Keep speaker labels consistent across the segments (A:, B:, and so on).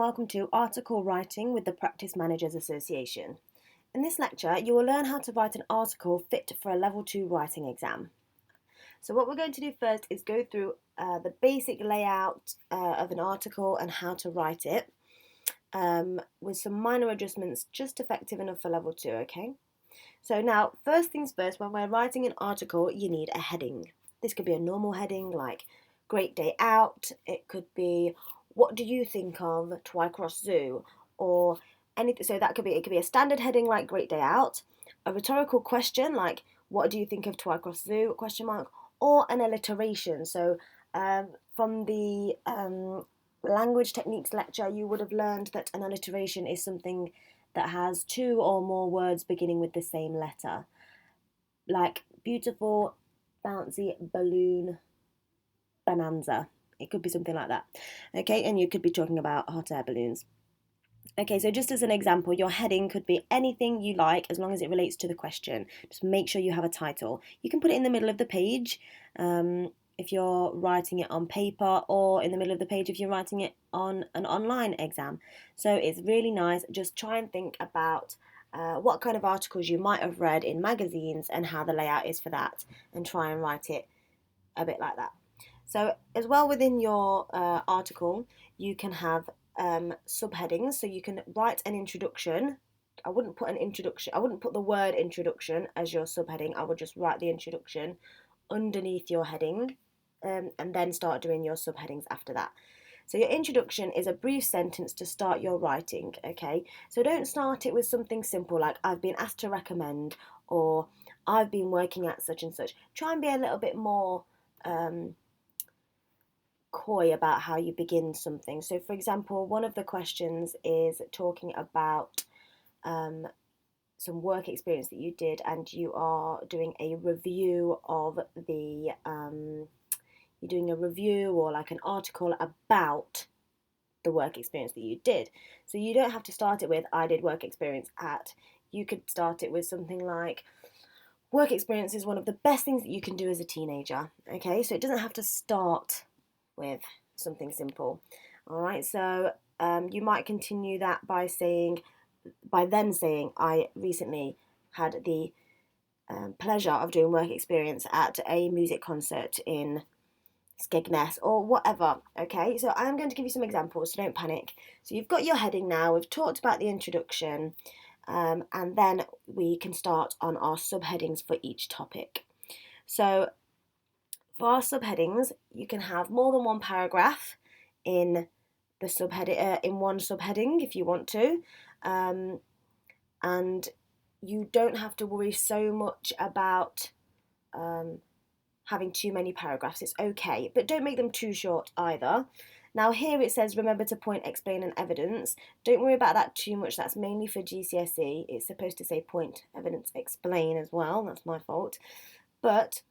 A: welcome to Article Writing with the Practice Managers Association. In this lecture, you will learn how to write an article fit for a Level 2 writing exam. So what we're going to do first is go through the basic layout of an article and how to write it with some minor adjustments just effective enough for Level 2, okay? So now, first things first, when we're writing an article, you need a heading. This could be a normal heading like Great Day Out. It could be What do you think of Twycross Zoo? Or anything. So it could be a standard heading like Great Day Out, a rhetorical question like What do you think of Twycross Zoo? Question mark, or an alliteration. So from the language techniques lecture, you would have learned that an alliteration is something that has two or more words beginning with the same letter, like beautiful, bouncy balloon bonanza. It could be something like that. Okay, and you could be talking about hot air balloons. Okay, so just as an example, your heading could be anything you like as long as it relates to the question. Just make sure you have a title. You can put it in the middle of the page if you're writing it on paper, or in the middle of the page if you're writing it on an online exam. So it's really nice. Just try and think about what kind of articles you might have read in magazines and how the layout is for that, and try and write it a bit like that. So as well, within your article, you can have subheadings. So you can write an introduction. I wouldn't put the word introduction as your subheading. I would just write the introduction underneath your heading, and then start doing your subheadings after that. So your introduction is a brief sentence to start your writing, okay? So don't start it with something simple like I've been asked to recommend, or I've been working at such and such. Try and be a little bit more coy about how you begin something. So for example, one of the questions is talking about some work experience that you did, and you are doing a review of you're doing a review or like an article about the work experience that you did. So you don't have to start it with I did work experience at. You could start it with something like work experience is one of the best things that you can do as a teenager. Okay, so it doesn't have to start with something simple. All right, so you might continue that by then saying I recently had the pleasure of doing work experience at a music concert in Skegness or whatever. Okay, so I'm going to give you some examples, so don't panic. So you've got your heading now, we've talked about the introduction, and then we can start on our subheadings for each topic. So for our subheadings, you can have more than one paragraph in the subheading, in one subheading if you want to, and you don't have to worry so much about having too many paragraphs. It's okay, but don't make them too short either. Now here it says remember to point, explain and evidence. Don't worry about that too much. That's mainly for GCSE. It's supposed to say point, evidence, explain as well. That's my fault. But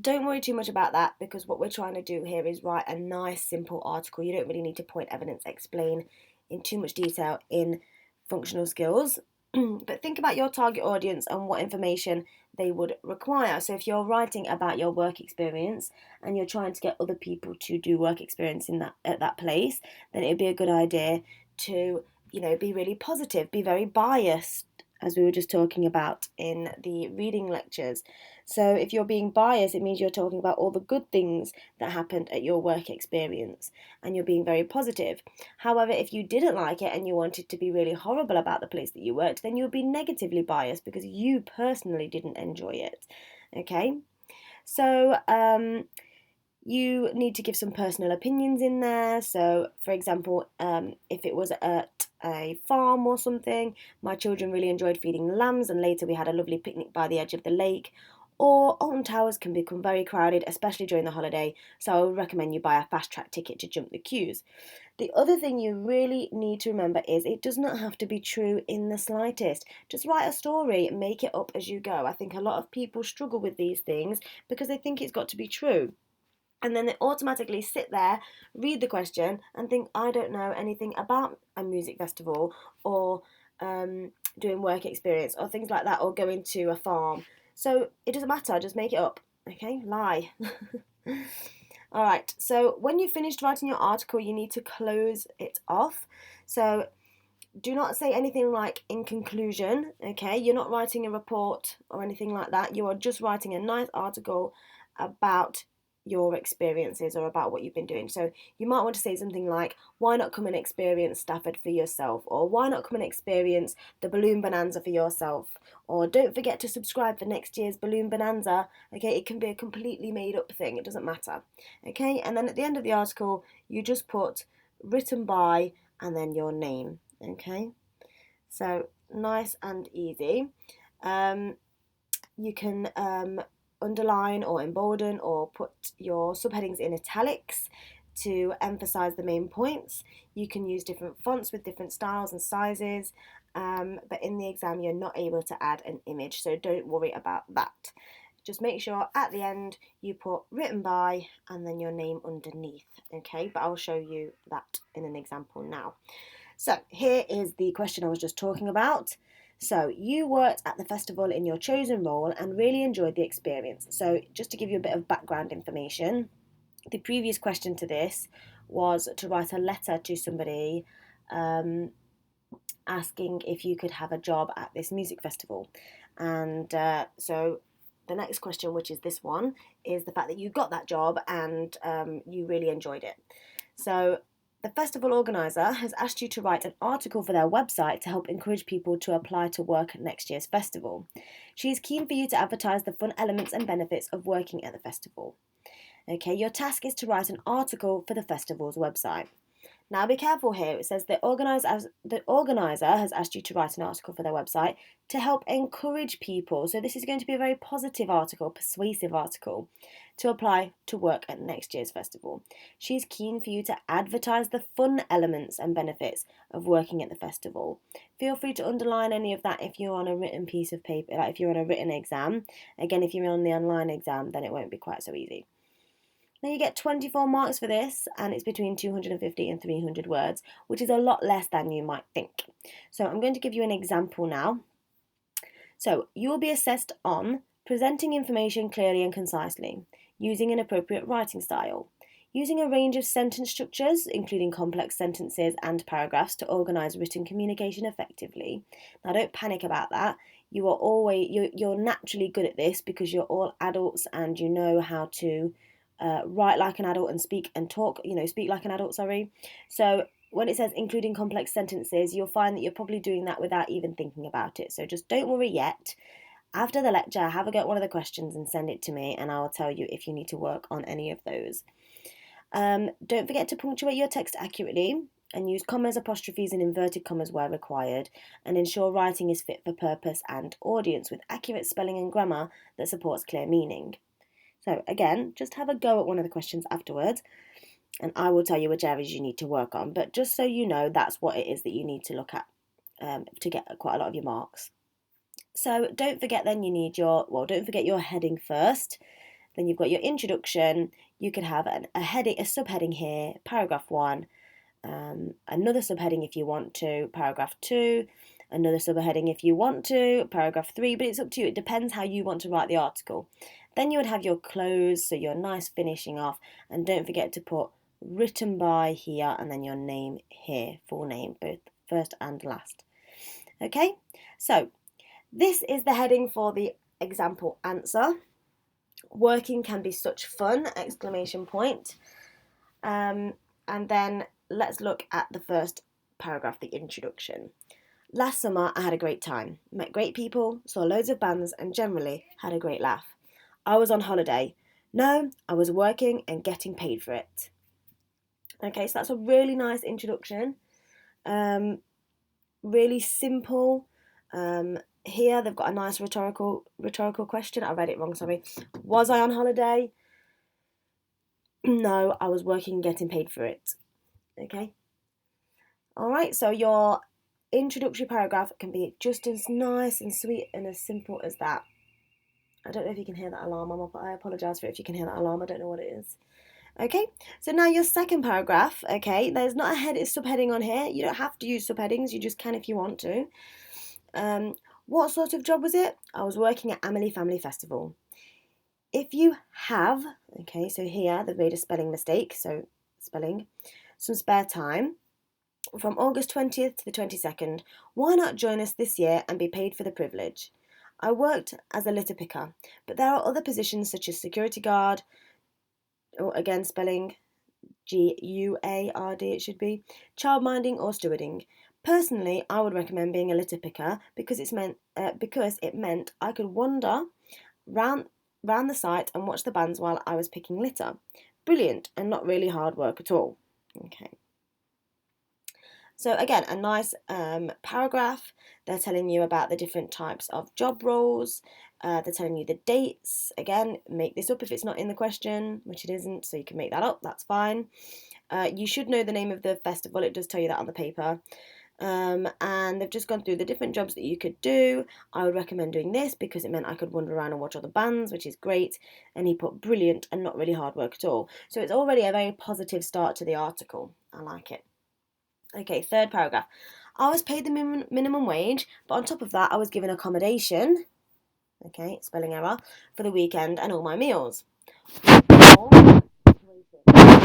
A: don't worry too much about that, because what we're trying to do here is write a nice simple article. You don't really need to point, evidence, explain in too much detail in functional skills. But think about your target audience and what information they would require. So if you're writing about your work experience and you're trying to get other people to do work experience at that place, then it'd be a good idea to, be really positive, be very biased, as we were just talking about in the reading lectures. So if you're being biased, it means you're talking about all the good things that happened at your work experience and you're being very positive. However, if you didn't like it and you wanted to be really horrible about the place that you worked, then you would be negatively biased because you personally didn't enjoy it. Okay? So you need to give some personal opinions in there. So, for example, if it was at a farm or something, my children really enjoyed feeding lambs, and later we had a lovely picnic by the edge of the lake. Or Alton Towers can become very crowded, especially during the holiday, so I would recommend you buy a fast track ticket to jump the queues. The other thing you really need to remember is it does not have to be true in the slightest. Just write a story, make it up as you go. I think a lot of people struggle with these things because they think it's got to be true. And then they automatically sit there, read the question, and think, I don't know anything about a music festival, or doing work experience, or things like that, or going to a farm. So it doesn't matter, just make it up, okay? Lie. All right, so when you've finished writing your article, you need to close it off. So do not say anything like in conclusion, okay? You're not writing a report or anything like that. You are just writing a nice article about your experiences or about what you've been doing. So you might want to say something like, why not come and experience Stafford for yourself? Or why not come and experience the Balloon Bonanza for yourself? Or don't forget to subscribe for next year's Balloon Bonanza. Okay, it can be a completely made up thing. It doesn't matter. Okay, and then at the end of the article, you just put written by and then your name. Okay, so nice and easy. You can underline or embolden or put your subheadings in italics to emphasize the main points. You can use different fonts with different styles and sizes, but in the exam you're not able to add an image, so don't worry about that. Just make sure at the end you put written by and then your name underneath, okay? But I'll show you that in an example now. So here is the question I was just talking about. So you worked at the festival in your chosen role and really enjoyed the experience. So just to give you a bit of background information, the previous question to this was to write a letter to somebody asking if you could have a job at this music festival. And so the next question, which is this one, is the fact that you got that job and you really enjoyed it. So the festival organiser has asked you to write an article for their website to help encourage people to apply to work at next year's festival. She is keen for you to advertise the fun elements and benefits of working at the festival. Okay, your task is to write an article for the festival's website. Now be careful here. It says the organiser has asked you to write an article for their website to help encourage people. So this is going to be a very positive article, persuasive article, to apply to work at next year's festival. She's keen for you to advertise the fun elements and benefits of working at the festival. Feel free to underline any of that if you're on a written piece of paper, like if you're on a written exam. Again, if you're on the online exam, then it won't be quite so easy. Now you get 24 marks for this, and it's between 250 and 300 words, which is a lot less than you might think. So I'm going to give you an example now. So you will be assessed on presenting information clearly and concisely, using an appropriate writing style, using a range of sentence structures, including complex sentences and paragraphs, to organise written communication effectively. Now don't panic about that. You're naturally good at this because you're all adults and you know how to write like an adult and speak like an adult, sorry. So when it says including complex sentences, you'll find that you're probably doing that without even thinking about it. So just don't worry yet. After the lecture, have a go at one of the questions and send it to me, and I will tell you if you need to work on any of those. Don't forget to punctuate your text accurately and use commas, apostrophes, and inverted commas where required, and ensure writing is fit for purpose and audience with accurate spelling and grammar that supports clear meaning. So again, just have a go at one of the questions afterwards, and I will tell you which areas you need to work on. But just so you know, that's what it is that you need to look at to get quite a lot of your marks. So don't forget then don't forget your heading first. Then you've got your introduction. You could have a subheading here, paragraph 1, another subheading if you want to, paragraph 2, another subheading if you want to, paragraph 3, but it's up to you. It depends how you want to write the article. Then you would have your close, so your nice finishing off, and don't forget to put written by here and then your name here, full name, both first and last. Okay, so this is the heading for the example answer. Working can be such fun, exclamation point. And then let's look at the first paragraph, the introduction. Last summer I had a great time, met great people, saw loads of bands and generally had a great laugh. I was on holiday. No, I was working and getting paid for it. Okay, so that's a really nice introduction. Really simple. Here they've got a nice rhetorical question. I read it wrong, sorry. Was I on holiday? No, I was working and getting paid for it. Okay. All right, so your introductory paragraph can be just as nice and sweet and as simple as that. I don't know if you can hear that alarm. I apologise for it if you can hear that alarm. I don't know what it is. Okay, so now your second paragraph, okay, there's not a subheading on here. You don't have to use subheadings. You just can if you want to. What sort of job was it? I was working at Amelie Family Festival. If you have, okay, so here they've made a spelling mistake, so spelling, some spare time from August 20th to the 22nd, why not join us this year and be paid for the privilege? I worked as a litter picker, but there are other positions such as security guard, or again spelling GUARD it should be, childminding or stewarding. Personally, I would recommend being a litter picker because it meant I could wander round round the site and watch the bands while I was picking litter. Brilliant and not really hard work at all. Okay. So again, a nice paragraph. They're telling you about the different types of job roles. They're telling you the dates. Again, make this up if it's not in the question, which it isn't, so you can make that up. That's fine. You should know the name of the festival. It does tell you that on the paper. And they've just gone through the different jobs that you could do. I would recommend doing this because it meant I could wander around and watch other bands, which is great. And he put brilliant and not really hard work at all. So it's already a very positive start to the article. I like it. Okay, third paragraph. I was paid the minimum wage, but on top of that, I was given accommodation, okay, spelling error, for the weekend and all my meals.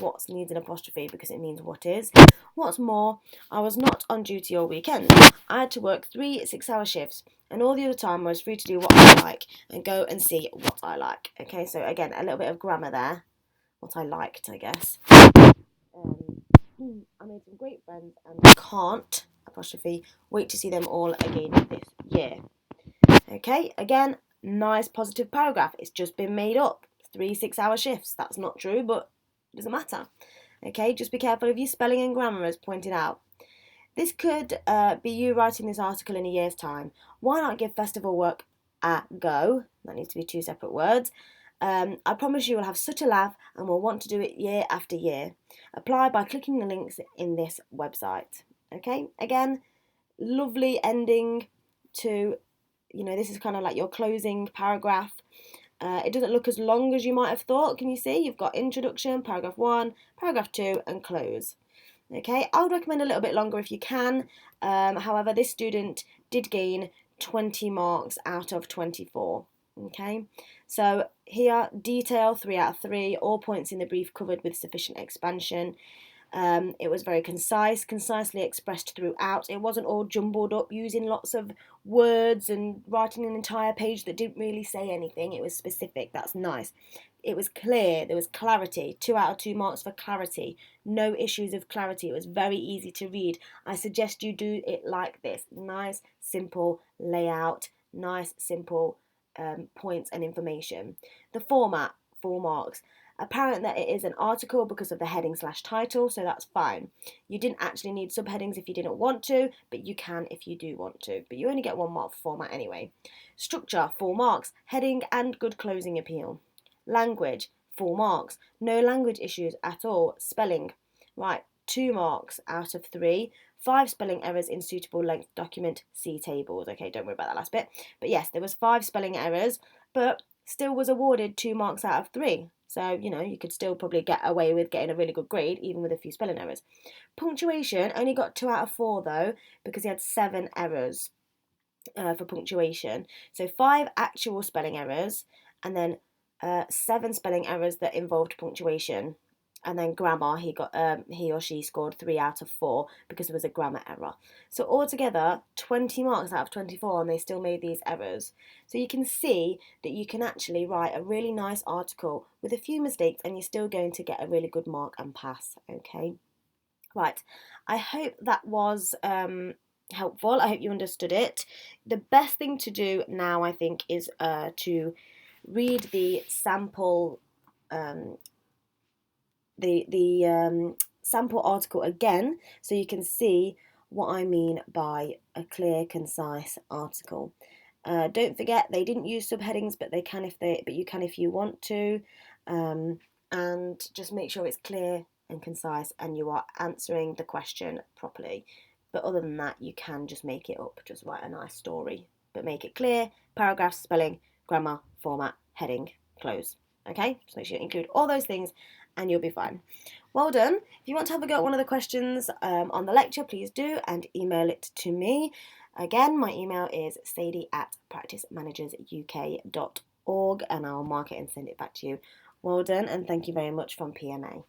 A: What's needs an apostrophe because it means what is. What's more, I was not on duty all weekend. I had to work 3 6-hour shifts, and all the other time I was free to do what I like and go and see what I like. Okay, so again, a little bit of grammar there. What I liked, I guess. I made some great friends and can't, apostrophe, wait to see them all again this year. Okay, again, nice positive paragraph. It's just been made up. 3 6-hour shifts. That's not true, but it doesn't matter. Okay, just be careful of your spelling and grammar as pointed out. This could be you writing this article in a year's time. Why not give festival work a go? That needs to be 2 separate words. I promise you will have such a laugh and will want to do it year after year. Apply by clicking the links in this website. Okay, again, lovely ending to, this is kind of like your closing paragraph. It doesn't look as long as you might have thought. Can you see? You've got introduction, paragraph 1, paragraph 2, and close. Okay, I would recommend a little bit longer if you can. However, this student did gain 20 marks out of 24. Okay, so here, detail 3 out of 3, all points in the brief covered with sufficient expansion. It was very concisely expressed throughout. It wasn't all jumbled up using lots of words and writing an entire page that didn't really say anything. It was specific. That's nice. It was clear. There was clarity. 2 out of 2 marks for clarity. No issues of clarity. It was very easy to read. I suggest you do it like this. Nice, simple layout. Nice, simple points and information. The format, 4 marks. Apparent that it is an article because of the heading/title, so that's fine. You didn't actually need subheadings if you didn't want to, but you can if you do want to. But you only get 1 mark for format anyway. Structure, 4 marks. Heading and good closing appeal. Language, 4 marks. No language issues at all. Spelling, right, 2 marks out of 3. 5 spelling errors in suitable length document. See tables. Okay, don't worry about that last bit. But yes, there was 5 spelling errors, but still was awarded 2 marks out of 3. So, you could still probably get away with getting a really good grade, even with a few spelling errors. Punctuation, only got 2 out of 4 though, because he had 7 errors for punctuation. So 5 actual spelling errors, and then 7 spelling errors that involved punctuation. And then grammar, he or she scored 3 out of 4 because there was a grammar error. So altogether, 20 marks out of 24, and they still made these errors. So you can see that you can actually write a really nice article with a few mistakes, and you're still going to get a really good mark and pass. Okay, right. I hope that was helpful. I hope you understood it. The best thing to do now, I think, is to read the sample. The sample article again, so you can see what I mean by a clear, concise article. Don't forget they didn't use subheadings, but you can if you want to, and just make sure it's clear and concise, and you are answering the question properly. But other than that, you can just make it up. Just write a nice story, but make it clear. Paragraphs, spelling, grammar, format, heading, close. Okay, just make sure you include all those things and you'll be fine. Well done. If you want to have a go at one of the questions on the lecture, please do, and email it to me. Again, my email is sadie@practicemanagersuk.com. org, and I'll mark it and send it back to you. Well done, and thank you very much from PMA.